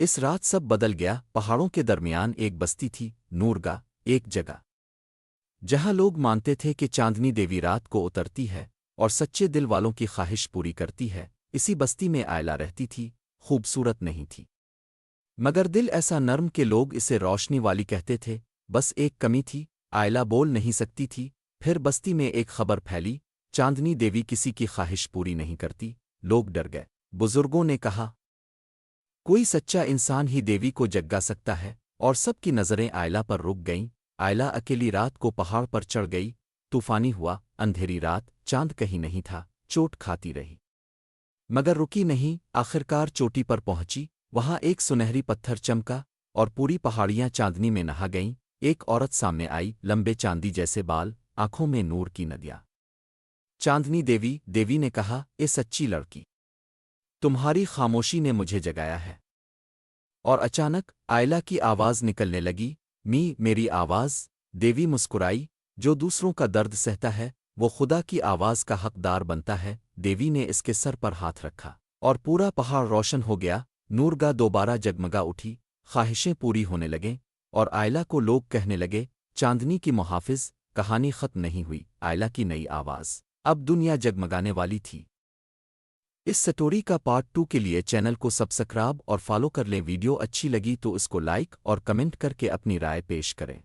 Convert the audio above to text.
اس رات سب بدل گیا۔ پہاڑوں کے درمیان ایک بستی تھی، نورگا، ایک جگہ جہاں لوگ مانتے تھے کہ چاندنی دیوی رات کو اترتی ہے اور سچے دل والوں کی خواہش پوری کرتی ہے۔ اسی بستی میں آئلہ رہتی تھی، خوبصورت نہیں تھی مگر دل ایسا نرم کہ لوگ اسے روشنی والی کہتے تھے۔ بس ایک کمی تھی، آئلہ بول نہیں سکتی تھی۔ پھر بستی میں ایک خبر پھیلی، چاندنی دیوی کسی کی خواہش پوری نہیں کرتی۔ لوگ ڈر گئے، بزرگوں نے کہا کوئی سچا انسان ہی دیوی کو جگا سکتا ہے، اور سب کی نظریں آئلہ پر رک گئیں۔ آئلہ اکیلی رات کو پہاڑ پر چڑھ گئی، طوفانی ہوا، اندھیری رات، چاند کہیں نہیں تھا، چوٹ کھاتی رہی مگر رکی نہیں۔ آخرکار چوٹی پر پہنچی، وہاں ایک سنہری پتھر چمکا اور پوری پہاڑیاں چاندنی میں نہا گئیں۔ ایک عورت سامنے آئی، لمبے چاندی جیسے بال، آنکھوں میں نور کی ندیاں۔ چاندنی دیوی، دیوی نے کہا، اے سچی لڑکی، تمہاری خاموشی نے مجھے جگایا ہے۔ اور اچانک آئلہ کی آواز نکلنے لگی، میری آواز۔ دیوی مسکرائی، جو دوسروں کا درد سہتا ہے وہ خدا کی آواز کا حقدار بنتا ہے۔ دیوی نے اس کے سر پر ہاتھ رکھا اور پورا پہاڑ روشن ہو گیا۔ نورگا دوبارہ جگمگا اٹھی، خواہشیں پوری ہونے لگیں، اور آئلہ کو لوگ کہنے لگے چاندنی کی محافظ۔ کہانی ختم نہیں ہوئی، آئلہ کی نئی آواز اب دنیا جگمگانے والی تھی۔ اس سٹوری کا پارٹ 2 کے لیے چینل کو سبسکرائب اور فالو کر لیں۔ ویڈیو اچھی لگی تو اس کو لائک اور کمنٹ کر کے اپنی رائے پیش کریں۔